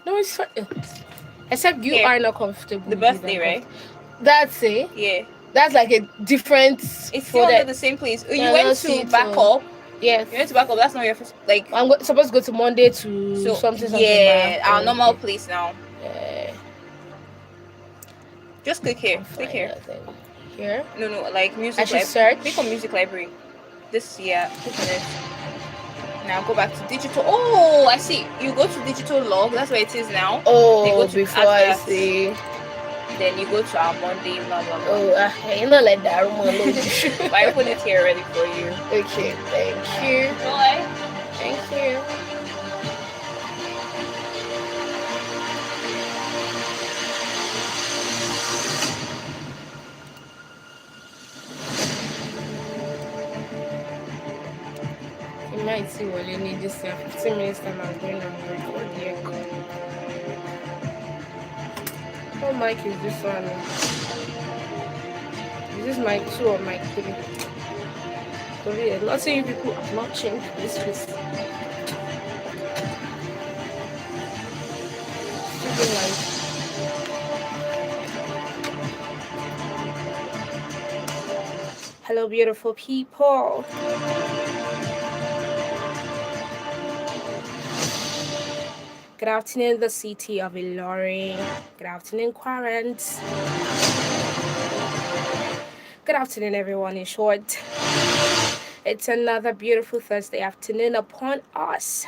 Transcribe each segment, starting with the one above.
No, it's fine. Except you Here, are not comfortable the with it. birthday, I'm right? comfortable. That's it. Yeah. That's like a different It's still for under that. the same place. Oh, you Yeah, went no to see to backup. yes. You went to backup. That's not your first. Like, Supposed to go to Monday to so something something bar. yeah, our Oh, normal okay. place now. Yeah, Just click I here. can't Click find here. nothing here. No, no, like I music should library. Click on search. music library. This, yeah. Click on it. Now go back to digital. Oh, I see. You go to digital log. That's where it is now. Then you go Oh, to before I adverts. see. Then you go to our Monday. Blah blah blah. Oh, you know, like that room alone. But I opened it here already for you. Okay, thank you. Joy. Thank you. You might see what you need this 15 minutes time I'm going on record here. What mic is this one? Is this mic 2 or mic 3? Sorry, I'm not saying you people have not changed this place. Still like hello beautiful people. Good afternoon, the city of Ilorin. Good afternoon, Quarant. Good afternoon, everyone. In short, it's another beautiful Thursday afternoon upon us.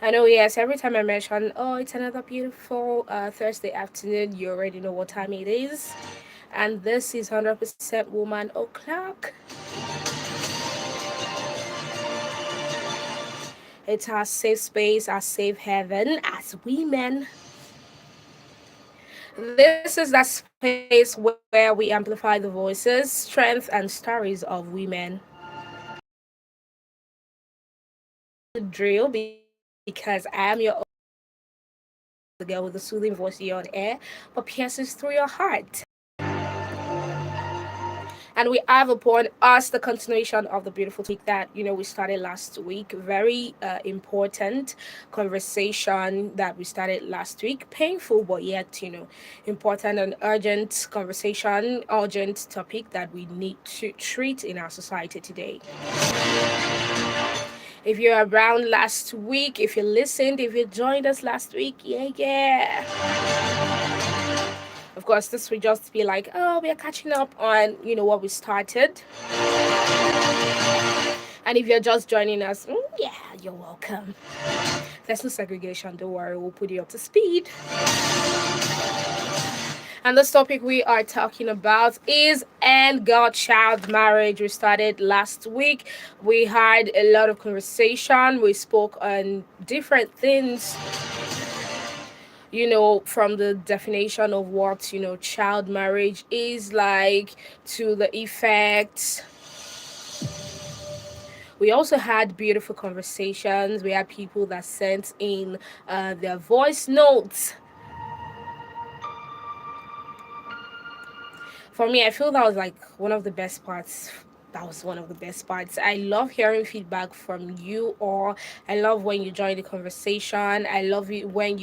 I know, yes, every time I mention, oh, it's another beautiful Thursday afternoon, you already know what time it is. And this is 100% Woman O'Clock. It's our safe space, our safe haven as women. This is that space where we amplify the voices, strengths, and stories of women. The drill because I am your the girl with the soothing voice here on air, but pierces through your heart. And we have upon us the continuation of the beautiful topic that we started last week. Very important conversation that we started last week. Painful, but yet important and urgent conversation, urgent topic that we need to treat in our society today. If you're around last week, if you listened, if you joined us last week, yeah, yeah. Of course, this will just be like, oh, we are catching up on, what we started. And if you're just joining us, yeah, you're welcome. There's no segregation, don't worry, we'll put you up to speed. And this topic we are talking about is end girl child marriage. We started last week. We had a lot of conversation. We spoke on different things, from the definition of what, child marriage is like to the effects. We also had beautiful conversations. We had people that sent in their voice notes. For me, I feel that was like one of the best parts. That was one of the best parts. I love hearing feedback from you, or I love when you join the conversation. I love it when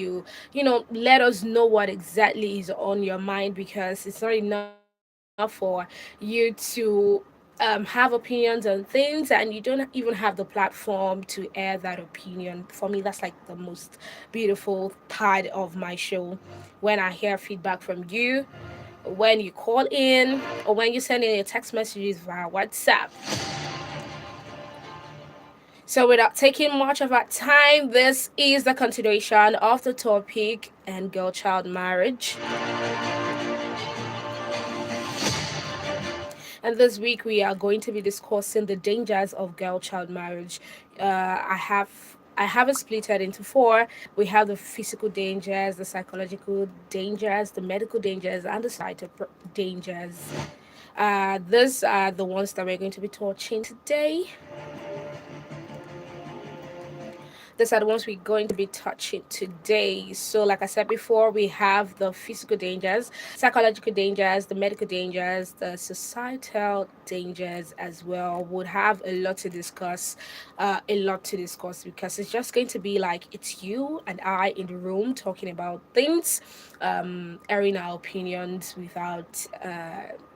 let us know what exactly is on your mind, because it's not enough for you to have opinions on things and you don't even have the platform to air that opinion. For me, that's like the most beautiful part of my show, when I hear feedback from you, when you call in, or when you send in your text messages via WhatsApp. So, without taking much of our time, this is the continuation of the topic and girl child marriage. And this week we are going to be discussing the dangers of girl child marriage. I have it split it into four. We have the physical dangers, the psychological dangers, the medical dangers, and the societal dangers. These are the ones that we're going to be touching today. These are the ones we're going to be touching today. So, like I said before, we have the physical dangers, psychological dangers, the medical dangers, the societal dangers as well. Would have a lot to discuss because it's just going to be like it's you and I in the room talking about things, airing our opinions without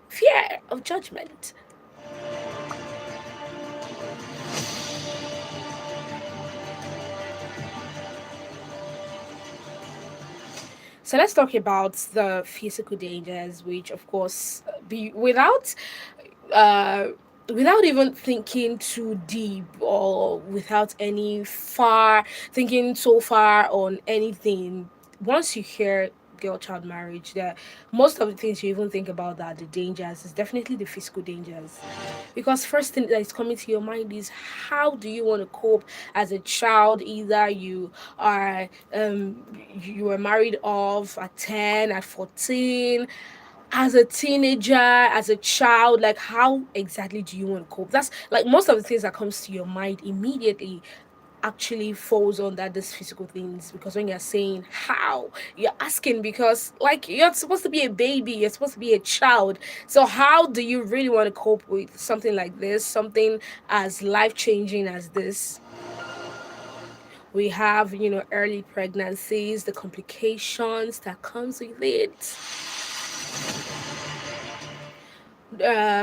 fear of judgment. So let's talk about the physical dangers, which of course be uh, without even thinking too deep or without any far thinking so far on anything. Once you hear girl child marriage, that most of the things you even think about that the dangers is definitely the physical dangers, because first thing that is coming to your mind is how do you want to cope as a child. Either are you were married off at 10, at 14, as a teenager, as a child. Like, how exactly do you want to cope? That's like most of the things that comes to your mind immediately actually falls under these physical things, because when you're saying how, you're asking because like you're supposed to be a baby, you're supposed to be a child. So how do you really want to cope with something like this, something as life changing as this? We have, early pregnancies, the complications that comes with it,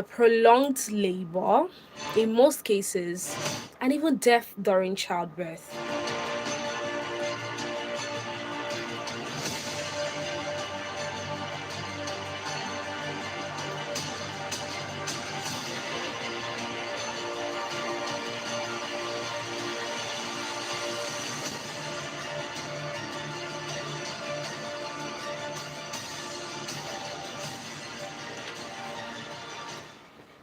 prolonged labor in most cases, and even death during childbirth.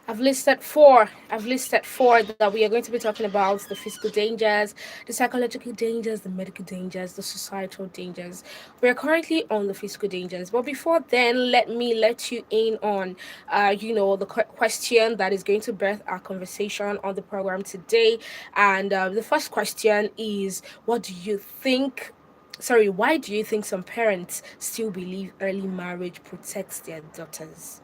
I've listed four that we are going to be talking about: the physical dangers, the psychological dangers, the medical dangers, the societal dangers. We are currently on the physical dangers, but before then, let me let you in on, the question that is going to birth our conversation on the program today. And the first question is, what do you think? Sorry, why do you think some parents still believe early marriage protects their daughters?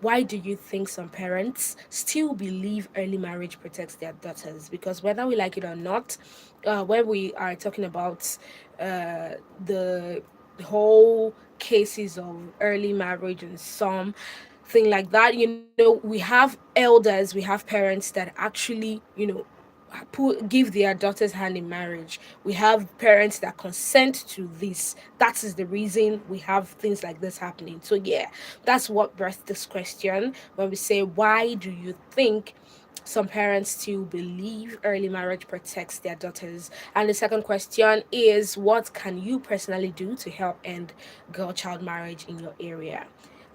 Why do you think some parents still believe early marriage protects their daughters? Because whether we like it or not, when we are talking about the whole cases of early marriage and some thing like that, we have elders, we have parents that actually, give their daughters hand in marriage. We have parents that consent to this. That is the reason we have things like this happening. So yeah, that's what birthed this question when we say, why do you think some parents still believe early marriage protects their daughters? And the second question is, what can you personally do to help end girl child marriage in your area?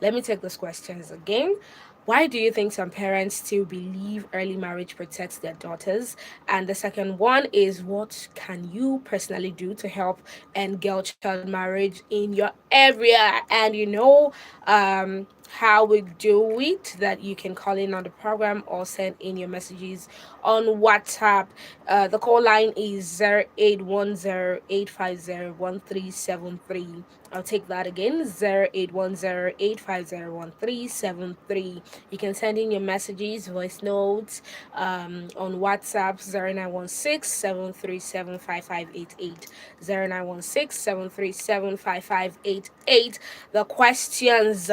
Let me take those questions again. Why do you think some parents still believe early marriage protects their daughters? And the second one is, what can you personally do to help end girl child marriage in your area? And how we do it, that you can call in on the program or send in your messages on WhatsApp. The call line is 0810 850 1373. I'll take that again: 0810 850 1373. You can send in your messages, voice notes, on WhatsApp: 0916 737 5588. 0916 737 5588. The questions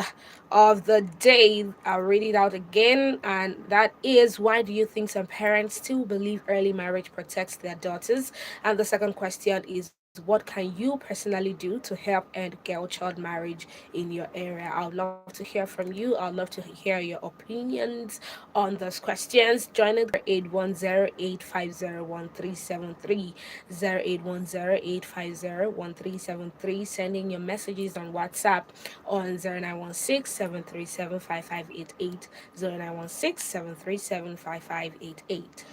of the day, I'll read it out again, and that is, why do you think some parents still believe early marriage protects their daughters? And the second question is, what can you personally do to help end girl child marriage in your area? I would love to hear from you. I'd love to hear your opinions on those questions. Join it 0810 850 1373. 0810 850 1373. Sending your messages on WhatsApp on 0916 737 5588. 0916 737 5588.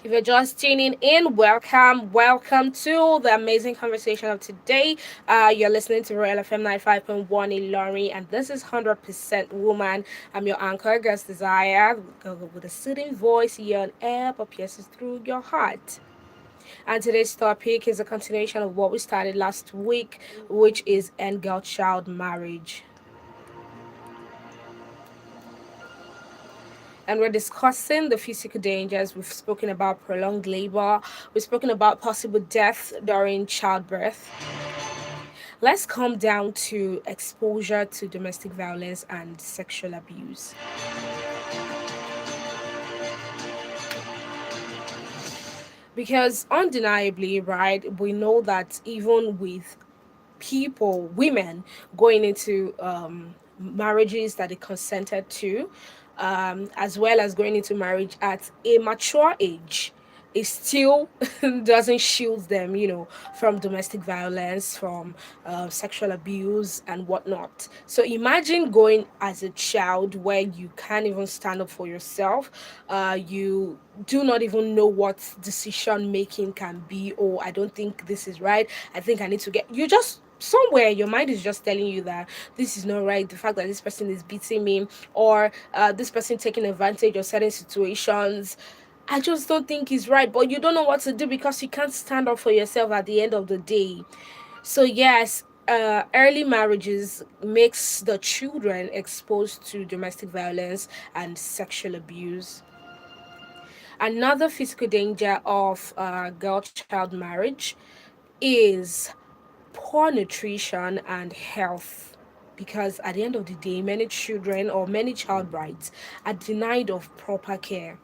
If you're just tuning in, welcome to the amazing conversation of today. You're listening to Royal FM 95.1 in Lorry, and this is 100% Woman. I'm your anchor, Girls Desire, with a soothing voice here on air, but pierces through your heart. And today's topic is a continuation of what we started last week, which is end girl child marriage. And we're discussing the physical dangers. We've spoken about prolonged labor, we've spoken about possible death during childbirth. Let's come down to exposure to domestic violence and sexual abuse. Because undeniably, right, we know that even with people, women going into marriages that they consented to, as well as going into marriage at a mature age, it still doesn't shield them, from domestic violence, from sexual abuse, and whatnot. So imagine going as a child where you can't even stand up for yourself. You do not even know what decision making can be. Oh, I don't think this is right. I think I need to get. You just somewhere your mind is just telling you that this is not right, the fact that this person is beating me, or this person taking advantage of certain situations, I just don't think is right, but you don't know what to do because you can't stand up for yourself at the end of the day. So yes, early marriages makes the children exposed to domestic violence and sexual abuse. Another physical danger of girl child marriage is poor nutrition and health, because at the end of the day, many children or many child brides are denied of proper care.